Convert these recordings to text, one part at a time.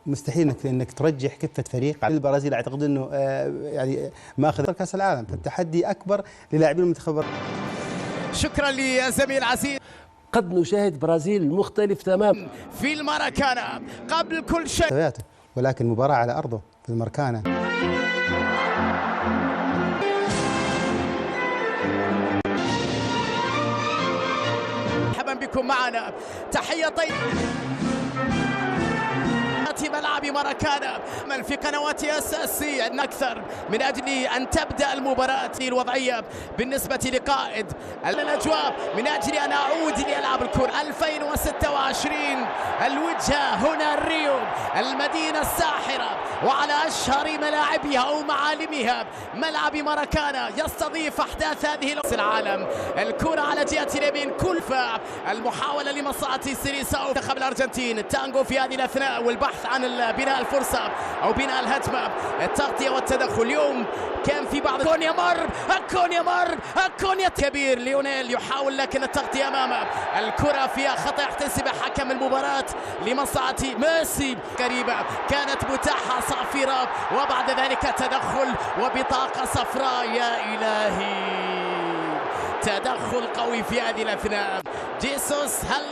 مستحيل انك ترجح كفه فريق. البرازيل اعتقد انه يعني ما اخذ كاس العالم، فالتحدي اكبر للاعبين المنتخب. شكرا لزميل عزيز. قد نشاهد برازيل مختلف تماما في الماراكانا قبل كل شيء، ولكن مباراة على ارضه في الماركانا. مرحبا بكم معنا، تحية طيبة ملعب ماراكانا في قنوات SSC أكثر من أجل أن تبدأ المباراة الوضعية بالنسبة لقائد الأجواء من أجل أن أعود لألعاب الكرة 2026. الوجهة هنا الريو، المدينة الساحرة، وعلى أشهر ملاعبها أو معالمها ملعب ماراكانا يستضيف أحداث هذه العالم. الكرة على جهة اليمين، كل المحاولة لمصلحة سيليساو منتخب الأرجنتين، التانجو في هذه الأثناء والبحث عن بناء الفرصة أو بناء الهجمة، التغطية والتدخل. اليوم كان في بعض كونيا كبير، ليونيل يحاول لكن التغطية أمامه، الكرة فيها خطأ يحتسب حكم المباراة لمصلحة ميسي. قريبة كانت متاحة صافرة وبعد ذلك تدخل وبطاقة صفراء. يا إلهي، تدخل قوي في هذه الأثناء. جيسوس هل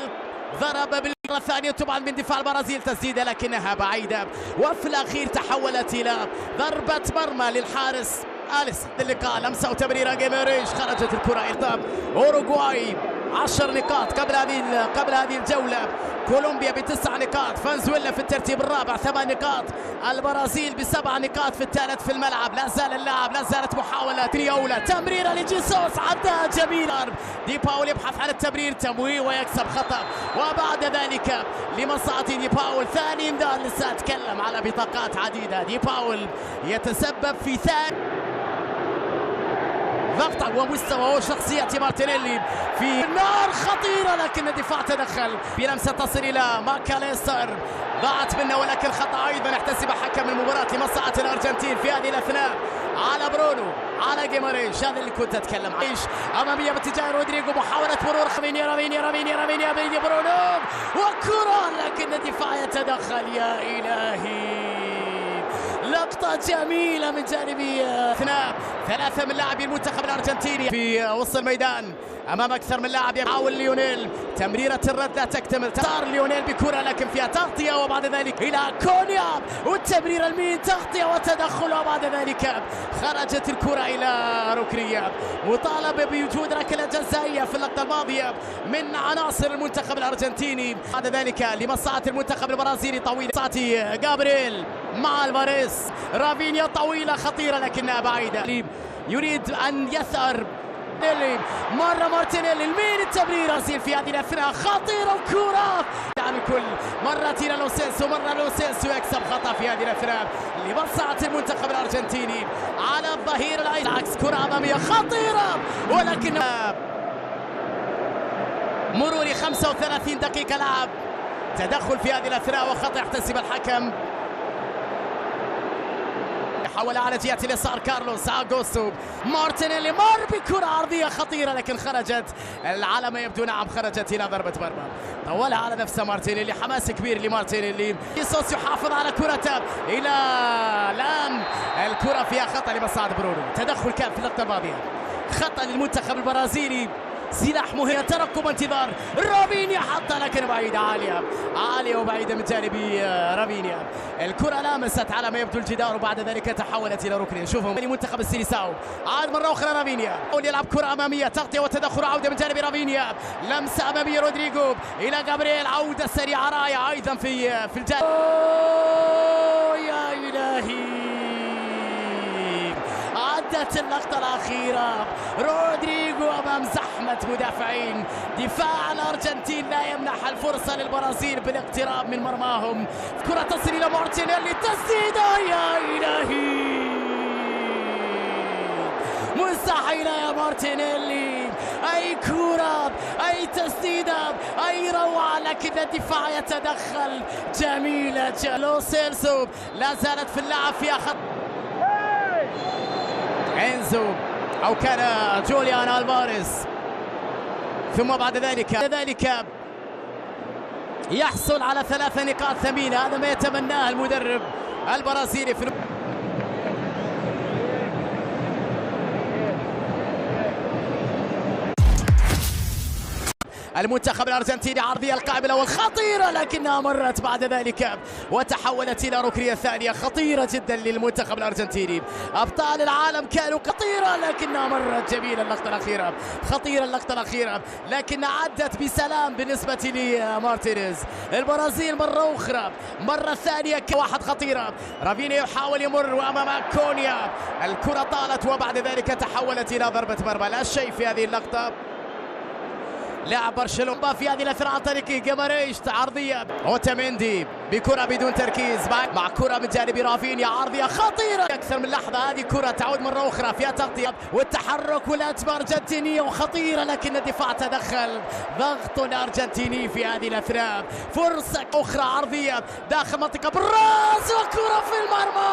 ضرب بالمرة الثانية طبعا من دفاع البرازيل، تسديدة لكنها بعيدة، وفي الأخير تحولت إلى ضربة مرمى للحارس أليسون. اللقاء لمسة وتمريرة جيميريش، خرجت الكرة إلى أوروغواي 10 نقاط قبل هذه الجولة. كولومبيا ب9 نقاط، فنزويلا في الترتيب الرابع 8 نقاط، البرازيل ب7 نقاط في الثالث في الملعب. لا زال اللاعب، لا زالت محاولة تريولا، تمريرة لجيسوس، عدها جميل. دي باول يبحث عن التمرير، تمويه ويكسب خطأ، وبعد ذلك لمصلحة دي باول ثاني امداد. لسه اتكلم على بطاقات عديدة، دي باول يتسبب في ثاني ضغط ومستوى وشخصية مارتينيلي في نار خطيرة، لكن الدفاع تدخل بلمسة تصل إلى ماكاليستر، ضاعت منه ولكن خطأ أيضا يحتسب حكم المباراة لمصلحة الأرجنتين في هذه الأثناء على برونو، على جيماريش. هذا اللي كنت أتكلم عنه. أمامية باتجاه رودريجو، محاولة مرور رافينيا برونو وكرة، لكن الدفاع يتدخل. يا إلهي، لقطة جميلة من جانب اثناء 3 من لاعبي المنتخب الأرجنتيني في وسط الميدان أمام أكثر من لاعب. يحاول ليونيل، تمريرة الرد لا تكتمل، صار ليونيل بكرة لكن فيها تغطية وبعد ذلك إلى كونيا، والتمرير المين، تغطية وتدخل وبعد ذلك خرجت الكرة إلى ركنية. مطالبة بوجود ركلة جزائية في اللقطة الماضية من عناصر المنتخب الأرجنتيني، بعد ذلك لمصلحة المنتخب البرازيلي. طويلة صاتي جابرييل مع الفاريز، رافينيا طويلة خطيرة لكنها بعيدة، يريد أن يثأر مرة مارتينيلي، المين التمرير في هذه الأثناء خطيرة، وكرة عن الكل، مرة إلى لوسيلسو، يكسب خطأ في هذه الأثناء لمصلحة المنتخب الأرجنتيني على الظهير الأيسر. عكس كرة أمامية خطيرة، ولكن مرور 35 دقيقة لعب، تدخل في هذه الأثناء وخطأ يحتسب الحكم. حول على جهة اليسار كارلوس أغوستو، مارتينيلي مر بكرة عرضية خطيرة لكن خرجت، العلامة يبدو نعم خرجت إلى ضربة مرمى. طولها على نفسه مارتينيلي، حماس كبير لمارتينيلي. جيسوس يحافظ على كرته إلى لام، الكرة فيها خطأ لمصلحة برونو. تدخل كان في اللقطة الماضية، خطأ للمنتخب البرازيلي، سلاح مهم، ترقب انتظار رافينيا، حتى لكن بعيدة، عالية وبعيدة من جانب رافينيا. الكرة لامست على ما يبدو الجدار وبعد ذلك تحولت إلى ركن. شوفهم منتخب السيليساو، عاد مرة أخرى رافينيا يلعب كرة أمامية، تغطية وتدخل، عودة من جانب رافينيا، لمسة أمامية رودريجو إلى جابرييل، عودة سريعة رائعة أيضا في الجانب. يا إلهي، عدت اللقطة الأخيرة، رودريجو أمام زحمة مدافعين، دفاع الأرجنتين لا يمنح الفرصة للبرازيل بالاقتراب من مرماهم. كرة تصل إلى مارتينيلي، تسديدة، يا إلهي، مستحيل يا مارتينيلي، أي كرة، أي تسديدة، أي روعة، لكن الدفاع يتدخل. جميلة لو سيلسو، لا زالت في اللعب فيها خط إنزو أو كان جوليان ألفاريز، ثم بعد ذلك يحصل على 3 نقاط ثمينة، هذا ما يتمناه المدرب البرازيلي في المنتخب الارجنتيني. عرضيه القابله والخطيره لكنها مرت بعد ذلك وتحولت الى ركنيه ثانيه خطيره جدا للمنتخب الارجنتيني. ابطال العالم كانوا خطيره لكنها مرت جميله اللقطه الاخيره، خطيره اللقطه الاخيره لكنها عدت بسلام بالنسبه لمارتينيز. البرازيل مره اخرى مره ثانيه واحد خطيره. رافينيا يحاول يمر وامام كونيا، الكره طالت وبعد ذلك تحولت الى ضربه مرمى. لا شيء في هذه اللقطه. لاعب برشلونة في هذه الاثناء عن طريق جيماريش، عرضيه اوتاميندي بكره بدون تركيز مع كره من جانب رافينيا، عرضيه خطيره اكثر من لحظه. هذه كره تعود مره اخرى فيها تغطيه والتحرك والهجمه ارجنتينيه وخطيره لكن الدفاع تدخل. ضغط ارجنتيني في هذه الاثناء. فرصه اخرى عرضيه داخل منطقه بالراس وكره في المرمى.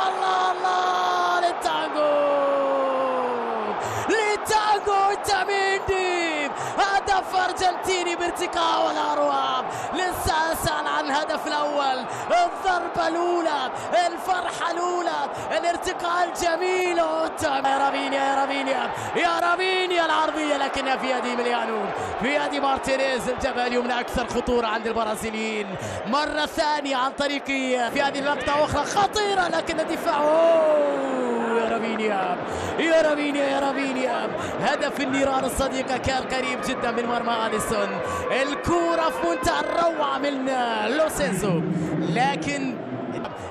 الله الله للتعادل اوتاميندي، هدف ارجنتيني بارتقاء والاروع. لسه اسال عن الهدف الاول، الضربه الاولى، الفرحه الاولى، الارتقاء الجميل. يا رافينيا يا رافينيا يا رافينيا، العرضيه لكنها في يد ميليانو، في يد مارتينيز. الجبهه اليمنى اكثر خطوره عند البرازيليين مره ثانيه عن طريق في هذه اللقطه اخرى خطيره لكن الدفاع. يا رافينيا يا رافينيا يا رافينيا، هدف النيران الصديقة كان قريب جدا من مرمى أليسون. الكورة في منتهى الروعة من لوسينزو لكن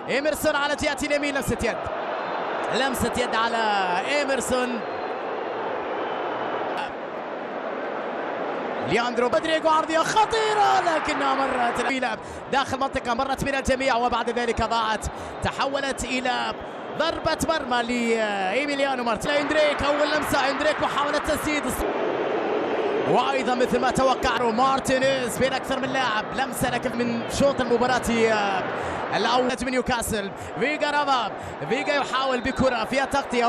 إيمرسون على جهة اليمين، لمسة يد على إيمرسون. لياندرو رودريغو، عرضية خطيرة لكنها مرت داخل منطقة، مرت من الجميع وبعد ذلك ضاعت، تحولت إلى ضربة مرمى لإيميليانو مارتينيز. إندريك أول لمسة، إندريك محاولة تسديد وأيضا مثل ما توقع مارتينيز بين أكثر من لاعب. لمسة لكن من شوط المباراة الأول من نيوكاسل. فيجا يحاول بكرة فيها تغطية.